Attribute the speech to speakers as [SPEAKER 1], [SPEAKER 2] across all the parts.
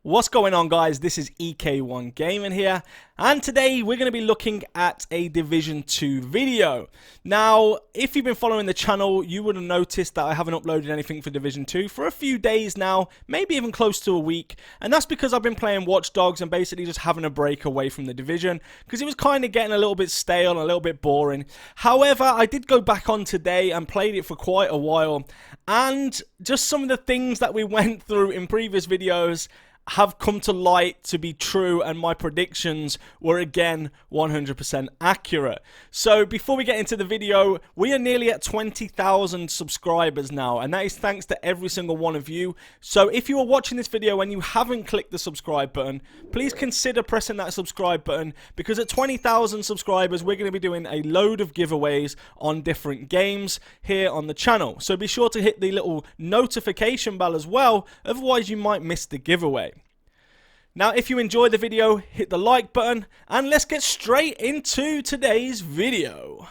[SPEAKER 1] What's going on, guys? This is EK1 Gaming here, and today we're going to be looking at a Division 2 video. Now, if you've been following the channel, you would have noticed that I haven't uploaded anything for Division 2 for a few days now, maybe even close to a week, and that's because I've been playing Watch Dogs and basically just having a break away from the Division, because it was kind of getting a little bit stale and a little bit boring. However, I did go back on today and played it for quite a while, and just some of the things that we went through in previous videos have come to light to be true, and my predictions were again 100% accurate. So before we get into the video, we are nearly at 20,000 subscribers now, and that is thanks to every single one of you. So if you are watching this video and you haven't clicked the subscribe button, please consider pressing that subscribe button, because at 20,000 subscribers we're going to be doing a load of giveaways on different games here on the channel. So be sure to hit the little notification bell as well, otherwise you might miss the giveaway. Now, if you enjoyed the video, hit the like button, and let's get straight into today's video.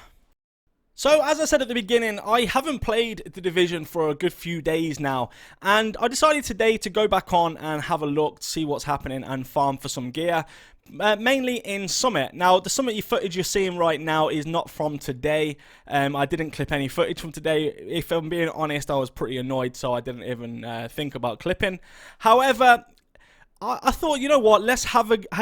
[SPEAKER 1] So, as I said at the beginning, I haven't played the Division for a good few days now, and I decided today to go back on and have a look, see what's happening, and farm for some gear, mainly in Summit. Now, the Summit footage you're seeing right now is not from today. I didn't clip any footage from today. If I'm being honest, I was pretty annoyed, so I didn't even think about clipping. However, I thought, you know what, let's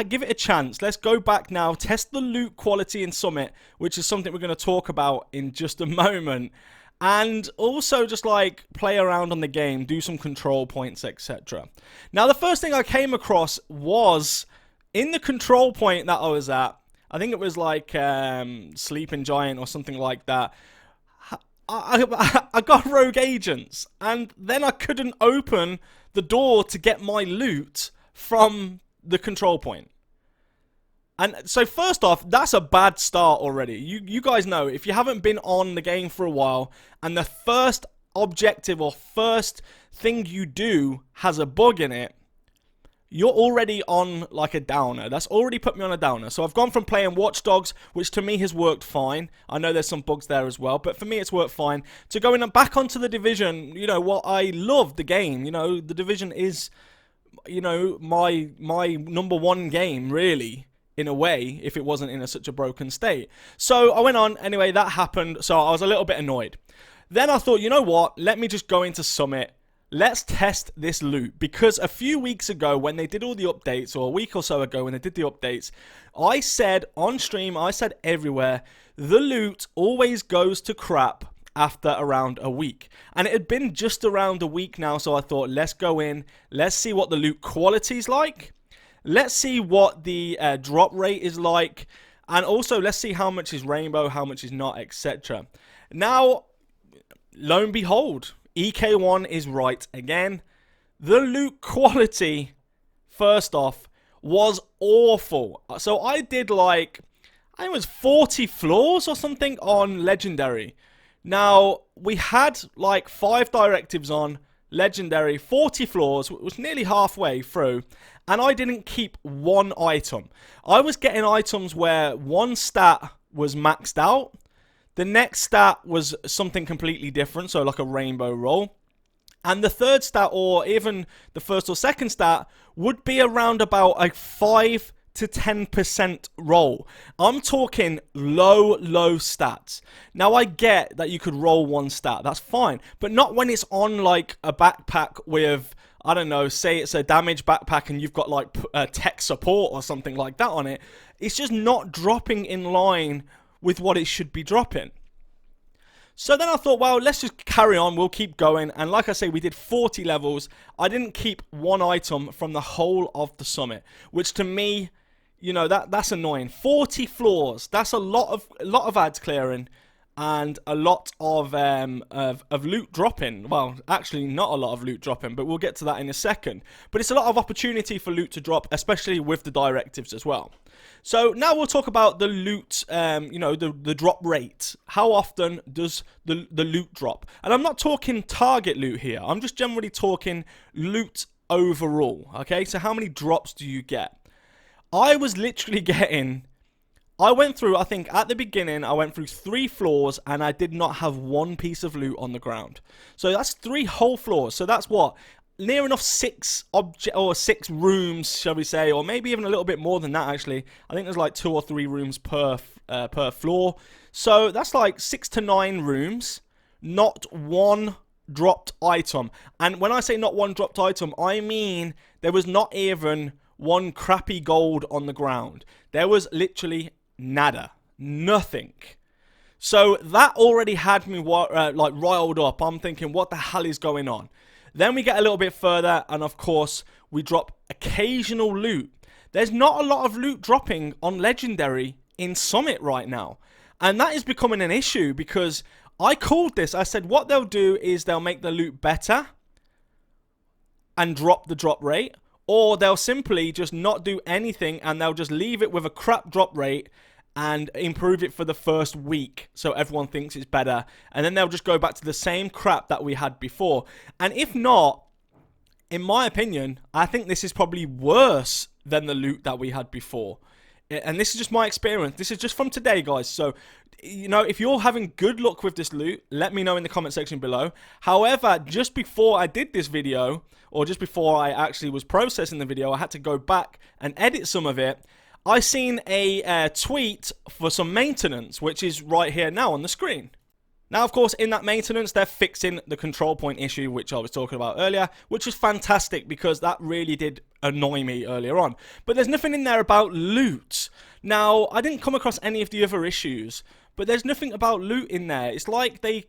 [SPEAKER 1] give it a chance. Let's go back now, test the loot quality in Summit, which is something we're going to talk about in just a moment. And also just like play around on the game, do some control points, etc. Now, the first thing I came across was in the control point that I was at. I think it was like Sleeping Giant or something like that. I got rogue agents, and then I couldn't open the door to get my loot from the control point. And so first off, that's a bad start already. You guys know, if you haven't been on the game for a while and the first objective or first thing you do has a bug in it, you're already on like a downer. That's already put me on a downer. So I've gone from playing Watch Dogs, which to me has worked fine. I know there's some bugs there as well, but for me it's worked fine. To going back onto the Division, you know what, I love the game. You know, the Division is, you know, my number one game, really, in a way, if it wasn't in such a broken state. So I went on, anyway, that happened, so I was a little bit annoyed. Then I thought, you know what, let me just go into Summit. Let's test this loot, because a few weeks ago when they did all the updates, or a week or so ago when they did the updates, I said on stream, I said everywhere, the loot always goes to crap after around a week. And it had been just around a week now, so I thought, let's go in, let's see what the loot quality is like, let's see what the drop rate is like, and also let's see how much is rainbow, how much is not, etc. Now, lo and behold, EK1 is right again. The loot quality, first off, was awful. So I did like, I think it was 40 floors or something on Legendary. Now, we had like 5 directives on Legendary, 40 floors, which was nearly halfway through, and I didn't keep one item. I was getting items where one stat was maxed out, the next stat was something completely different, so like a rainbow roll. And the third stat, or even the first or second stat, would be around about a 5 to 10% roll. I'm talking low stats. Now, I get that you could roll one stat, that's fine. But not when it's on like a backpack with, I don't know, say it's a damage backpack and you've got like tech support or something like that on it. It's just not dropping in line with what it should be dropping. So then I thought, well, let's just carry on, we'll keep going. And like I say, we did 40 levels. I didn't keep one item from the whole of the Summit, which to me, you know, that's annoying. 40 floors, that's a lot of ads clearing and a lot of loot dropping. Well, actually not a lot of loot dropping, but we'll get to that in a second. But it's a lot of opportunity for loot to drop, especially with the directives as well. So now we'll talk about the loot, you know, the drop rate. How often does the loot drop? And I'm not talking target loot here. I'm just generally talking loot overall, okay? So how many drops do you get? I was literally getting, I went through, I think at the beginning, I went through 3 floors and I did not have one piece of loot on the ground. So that's 3 whole floors. So that's what? near enough 6 rooms, shall we say, or maybe even a little bit more than that. Actually, I think there's like 2 or 3 rooms per floor, so that's like 6 to 9 rooms. Not one dropped item, and when I say not one dropped item, I mean there was not even one crappy gold on the ground. There was literally nada, nothing. So that already had me like riled up. I'm thinking, what the hell is going on? Then we get a little bit further, and of course, we drop occasional loot. There's not a lot of loot dropping on Legendary in Summit right now. And that is becoming an issue because I called this. I said what they'll do is they'll make the loot better and drop the drop rate. Or they'll simply just not do anything and they'll just leave it with a crap drop rate and improve it for the first week so everyone thinks it's better, and then they'll just go back to the same crap that we had before. And if not, in my opinion, I think this is probably worse than the loot that we had before. And this is just my experience. This is just from today, guys. So, you know, if you're having good luck with this loot, let me know in the comment section below. However, just before I did this video, or just before I actually was processing the video, I had to go back and edit some of it. I seen a tweet for some maintenance, which is right here now on the screen. Now, of course, in that maintenance, they're fixing the control point issue, which I was talking about earlier, which is fantastic because that really did annoy me earlier on. But there's nothing in there about loot. Now, I didn't come across any of the other issues, but there's nothing about loot in there. It's like they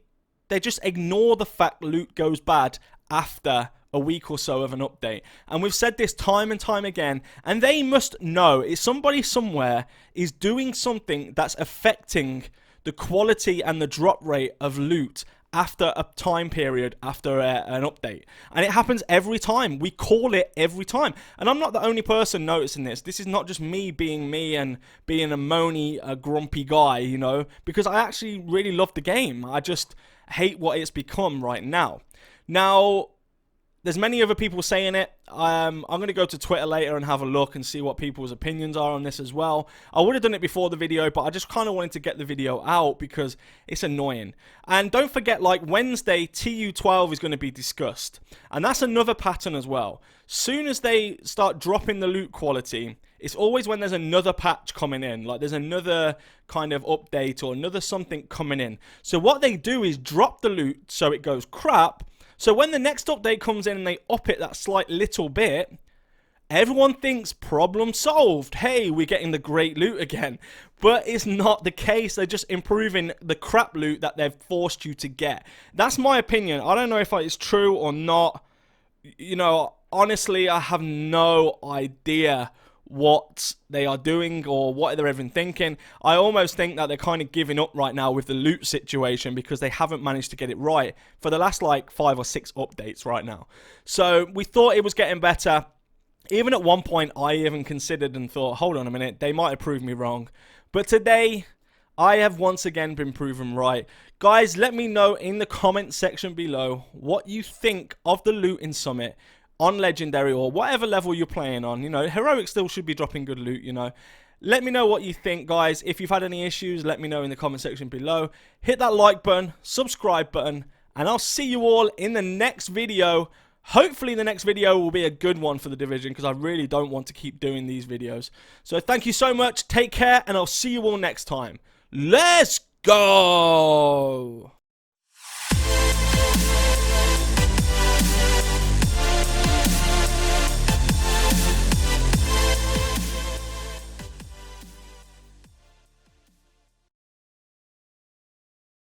[SPEAKER 1] just ignore the fact loot goes bad after a week or so of an update. And we've said this time and time again, and they must know is somebody somewhere is doing something that's affecting the quality and the drop rate of loot after a time period, after an update. And it happens every time. We call it every time. And I'm not the only person noticing this. This is not just me being me and being a moany, grumpy guy, you know, because I actually really love the game. I just hate what it's become right now. Now, there's many other people saying it. I'm going to go to Twitter later and have a look and see what people's opinions are on this as well. I would have done it before the video, but I just kind of wanted to get the video out because it's annoying. And don't forget, like Wednesday, TU12 is going to be discussed. And that's another pattern as well. Soon as they start dropping the loot quality, it's always when there's another patch coming in. Like there's another kind of update or another something coming in. So what they do is drop the loot so it goes crap. So when the next update comes in and they up it that slight little bit, everyone thinks problem solved. Hey, we're getting the great loot again. But it's not the case. They're just improving the crap loot that they've forced you to get. That's my opinion. I don't know if it's true or not. You know, honestly, I have no idea what they are doing or what they're even thinking. I almost think that they're kind of giving up right now with the loot situation because they haven't managed to get it right for the last like 5 or 6 updates right now. So we thought it was getting better. Even at one point I even considered and thought, hold on a minute, they might have proved me wrong. But today I have once again been proven right. Guys, let me know in the comment section below what you think of the loot in Summit on Legendary or whatever level you're playing on. You know, Heroic still should be dropping good loot, you know. Let me know what you think, guys. If you've had any issues, let me know in the comment section below. Hit that like button, subscribe button, and I'll see you all in the next video. Hopefully the next video will be a good one for the Division because I really don't want to keep doing these videos. So thank you so much, take care, and I'll see you all next time. Let's go!